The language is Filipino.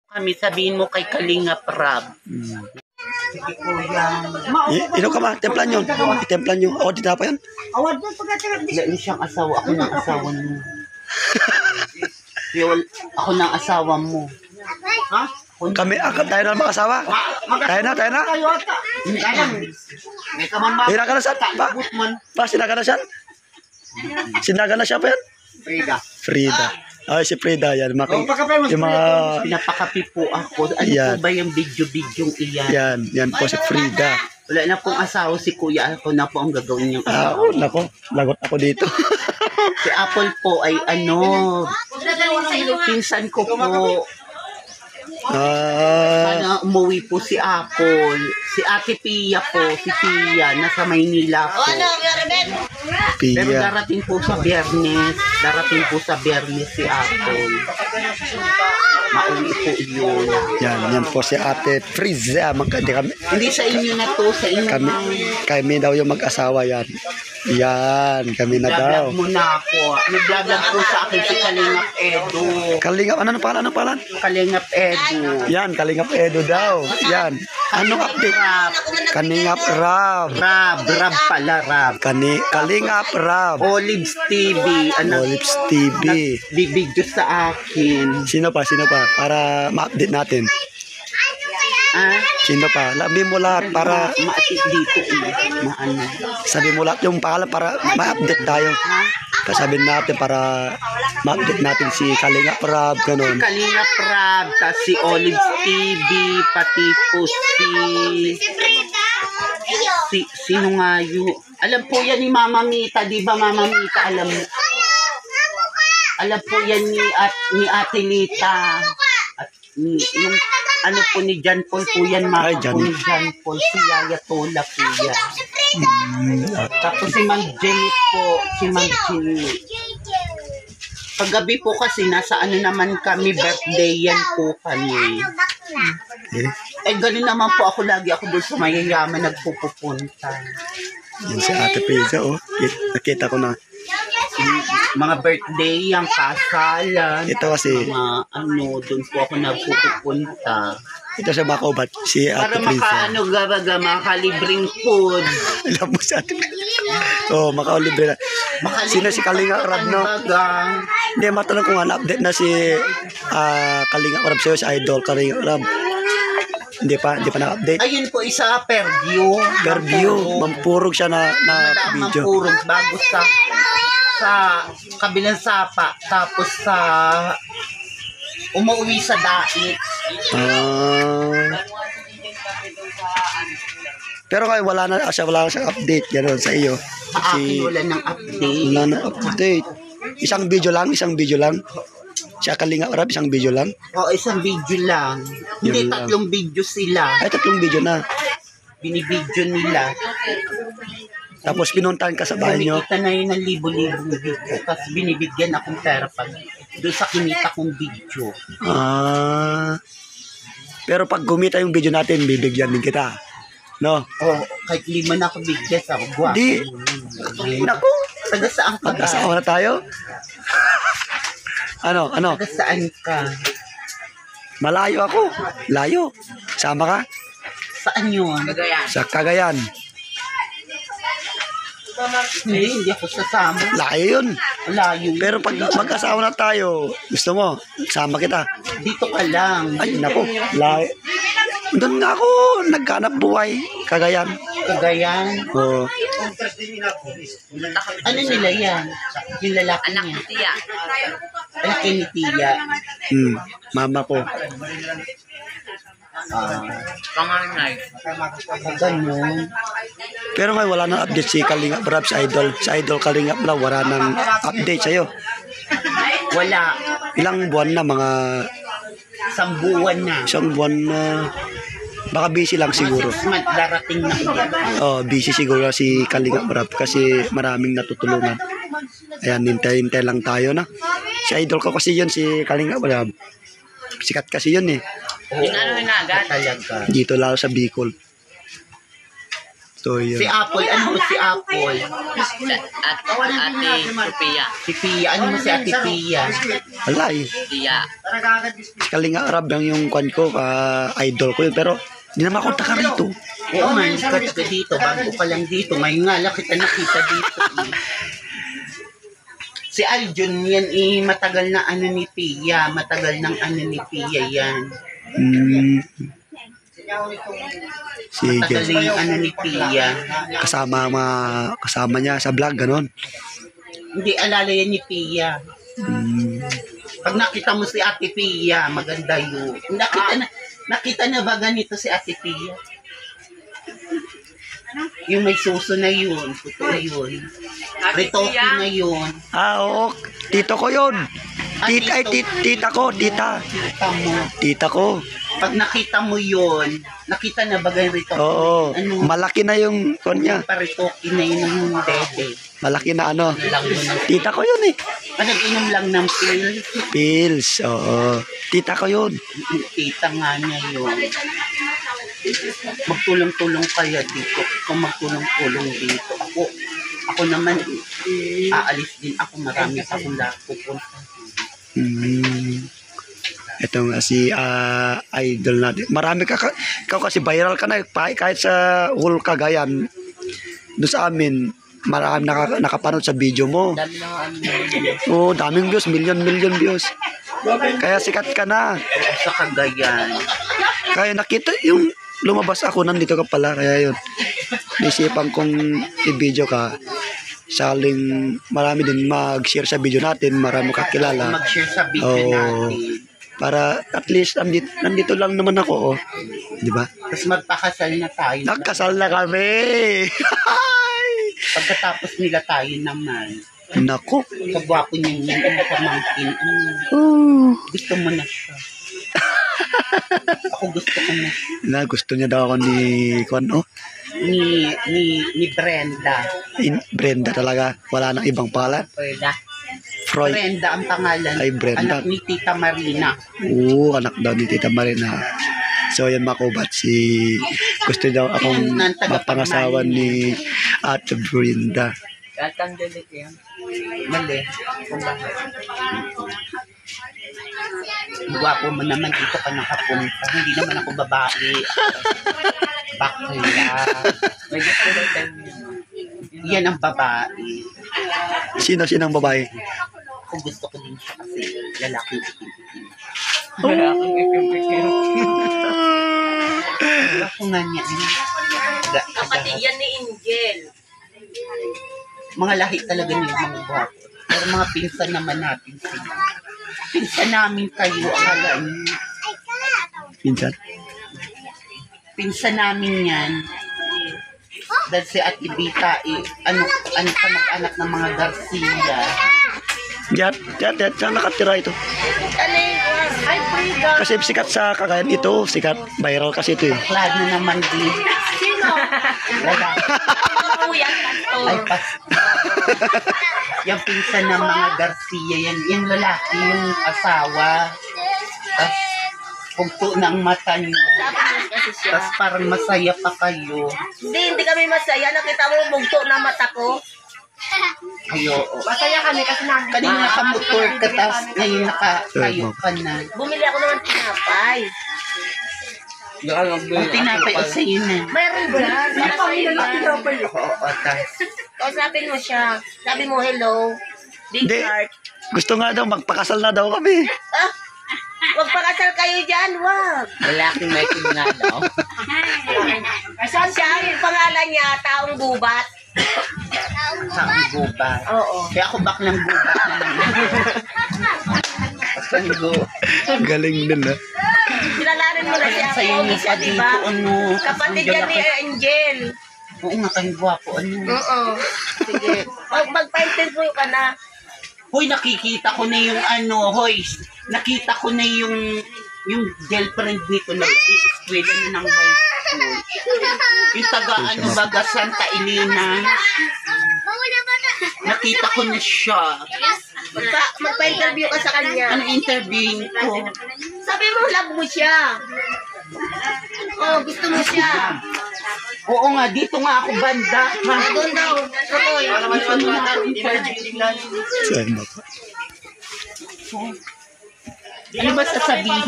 Kami sabihin mo kay Kalingap Rab. Sige kuya. Ino ka ba? Templan yun. Templan yung. O, di na pa yan. Wala siyang asawa. Ako ng asawa mo. Ako ng asawa mo. Ha? Kami, tayo na mag-asawa. Tayo na. Sinaga na siya. Pa, sinaga na siya. Sinaga na siya pa yan. Frida. Ay, si Frida, yan. Yung mga... Pinapakapi po ako. Ano yan. po ba yung video-video iyan? Yan po si Frida. Wala na pong asawa si kuya. Ako na po ang gagawin niyang asawa. Nako, lagot ako dito. Si Apple po ay pinsan ko po. Sana umuwi po si Apple. Si Ate Pia po. Si Pia. Nasa Maynila po. Pero Pia. darating po sa Biyernes. Si Apple. Mauwi po yun. Yan po si Ate Friza. Hindi sa inyo na to. Sa inyo kami daw yung mag-asawa yan. Yan, kami na daw. Nag-vlog mo na ako. Nag-vlog po sa akin si Kalingap Edu. Kalingap, ano pangalan? Kalingap Edu. Yan, Kalingap Edu daw. Yan. Anong update? Kalingap Rab. Rab pala. Kalingap Rab. Olives TV. Olives TV. Bibidyo sa akin. Sino pa? Para ma-update natin. Sino pa? Labi mo lahat para ma-update dito. Sabi mo lahat yung pangalan para ma-update tayo. Kasabihin natin para ma-update natin si Kalingap Rab, ganun. Kalingap Rab, tas si Olives TV, pati po sino nga yun? Alam po yan ni Mama Mita, di ba Mama Mita? Alam po yan ni Ate Lita. At yung ano po ni John Paul po yan, mama po ni John Paul, si Yaya Tola po yan. Tapos si Ma'am Jenny po, Paggabi po kasi nasa naman kami, birthday yan po kami. Ganun naman po ako, lagi ako doon sa mayayaman nagpupunta. Yan si Ate Pisa, nakita ko na. Mga birthday, ang kasalan. Ito kasi doon po ako nagpupunta. Ito sa Makobat, si Ate Pisa. Para makalibreng food. Alam mo si Ate Pisa. Makalibre na. Sino si Kalingap Rab, no? Hindi, matanong ko nga, update na si Kalingap Rab sa'yo, si Idol Kalingap Rab. Hindi pa na-update. Ayun po, isa Fairview. Mampurog siya na video. Mampurog bago sa kabilang sapa, tapos sa umuwi sa dait. Pero ngayon wala na siyang update gano'n sa iyo. Sa akin wala nang update. Wala nang update. Isang video lang. Siya Kalingap Rab, isang video lang. Isang video lang. Hindi, tatlong video sila. Ay, tatlong video na. Binibidyo nila. Tapos pinuntahan ka sa bahay nyo. Kumikita na yun ng libo-libong video. Tapos binibigyan akong pera pag doon sa kinita kong video. Pero pag gumita yung video natin, bibigyan din kita. No? Kahit 5 na ako bigyan sa guwa. Di. Naku. Taga saan ka? Mag-asawa na tayo? Ano? Taga saan ka? Malayo ako. Layo. Sama ka? Saan yun? Sa Cagayan. Hindi ako sasama. Layo yun. Layo. Pero pag mag-asawa na tayo, gusto mo, sama kita. Dito ka lang. Ay, naku. Layo. Doon nga ako, naghanap buhay. Cagayan. Oo. Ano nila yan? Yung lalaki niya. Anak ni Tia. Mama ko. Panganay. Ganun. Pero ngayon wala nang update si Kalingap Rab, si Idol Kalingap Rab, wala nang update sa'yo. Wala. Ilang buwan na, mga... Isang buwan na. Baka busy lang siguro. Darating na yan. Busy siguro si Kalingap Rab kasi maraming natutulungan. Ayan, hintay lang tayo na. Si Idol ko kasi yun, si Kalingap Rab. Sikat kasi yun eh. Talaga. Dito lang sa Bicol. So, Si yun. Apple, ano mo si Apple? At Ate Sophia. Si Pia, ano mo si Ate Pia? Wala eh. Pia. Si Kalinga Arab yung kwan ko, idol ko yun. Pero, hindi naman ako taka rito. Oo man, kat ka dito, bago ka lang dito. May nga lang kita nakita dito. Si Aljun, yan matagal na ano ni Pia. Matagal ng ano ni Pia yan. Sige. Matagal na yung ano ni Pia. Kasama niya sa vlog, ganon. Hindi, alala yan ni Pia. Pag nakita mo si Ate Pia, maganda yun. Nakita na ba ganito si Ate Pia? Yung may suso na yun, puto na yun. Retoki na yun. Oo. Tito ko yun. Tita ko. Tita mo. Tita ko. Pag nakita mo yun, nakita na ba ganito retoki? Oo. Malaki na yung kwan niya. Paritoki na yun ng dede. Malaki na ano. Lang mo ng Tita ko yun eh. nag-inom lang ng pills. Pills. Oo. Tita ko yun. Tita nga niya yun. Magtulong-tulong kaya dito. Kung magtulong-tulong dito. Ako naman, aalis din ako. Marami pa akong pupunta. Ito nga si idol natin. Marami ikaw kasi viral ka na. Kahit sa whole Cagayan, doon sa amin, marami nakapanood sa video mo. Dami na nga Oo, daming views. Million views. Kaya sikat ka na. Sa Cagayan. Kaya nakita yung lumabas ako, nandito ka pala. Kaya yun, naisipan kong i-video ka. Saling marami din mag-share sa video natin. Marami kakilala. Mag-share sa video natin. Para at least nandito lang naman ako. Di ba? Tapos magpakasal na tayo. Nagkasal na kami. Pagkatapos nila tayo naman. Nako. Kagwapo niya yung pamangkin. Gusto mo na siya. Ako gusto ko na. Gusto niya daw ako ni Ni Brenda. Brenda talaga. Wala nang ibang pangalan. Freud. Brenda ang pangalan. Ay, Brenda. Anak ni Tita Marina. Oo, anak daw ni Tita Marina. So, yan mga kubat. Gusto daw akong mapangasawa ni Ate Brenda. Katang delik yan. Mali. Gwapo mo naman dito ka nakapunta. Hindi naman ako babae. Bakla. May gusto lang tayo. Yan ang babae. Sino ang babae? Ako gusto ko din siya kasi lalaking itim-itim. Wala akong ipipikiro. Ako nga niya. Kapatid yan ni Angel. Mga lahi talaga niyo mga gwapo. Pero mga pinsan naman natin sila. Pinsan namin kayo, akala niyo. Pinsan? Pinsan namin yan. Dahil si Ate Bita, ano ka mag-anak ng mga Garcia. Diyan nakatira ito. Ay, Frida. Kasi sikat sa Cagayan ito. Sikat, viral kasi ito eh. Klad na naman din. Sino? Wala. Kuya, Ay, pas. Yung pinsan ng mga Garcia, yung lalaki, yung asawa. Tapos, pugto ng mata niyo. kasi siya. Tapos parang masaya pa kayo. Hindi kami masaya. Nakita mo bugto na mata ko. Ayo. Masaya kami kasi Kanina nakamotor ka, tapos ngayon nakatayo ka na. Bumili ako naman tinapay. Ang tinapay o sa'yo na. Mayroon ba? Mayroon ba? Oo, tapos. Kausapin mo siya. Sabi mo, hello. Big Hindi. heart. Gusto nga daw, magpakasal na daw kami. Ah, wag pakasal kayo dyan, wag. Lalaking may tinalo. Siya ang pangalan niya, Taong Gubat. Sabi gubat. Oo. Kaya ako baklang gubat naman. Sanggo. Galing nila. Kilalanin mo na siya. Sa'yo Pogi niyo siya, pa di dito, ba? ano. Kapatid yan ni Angel. Oo nga, kayong gwapo, ano. Oo. Sige. Magpa-interview ka na. Hoy, nakikita ko na yung ano, hoy. Nakita ko na yung girlfriend nito na i-eskwela na ng high school. Yung taga ano baga Santa Elena. Nakita ko na siya. Magpa-interview ka sa kanya. Ano interviewing ko? Sabi mo, love mo siya. Oh, gusto mo siya. Oo nga, dito nga ako banda. Ha? Doon daw. Tutoy. So, ayun, baka. Ano ba sasabihin?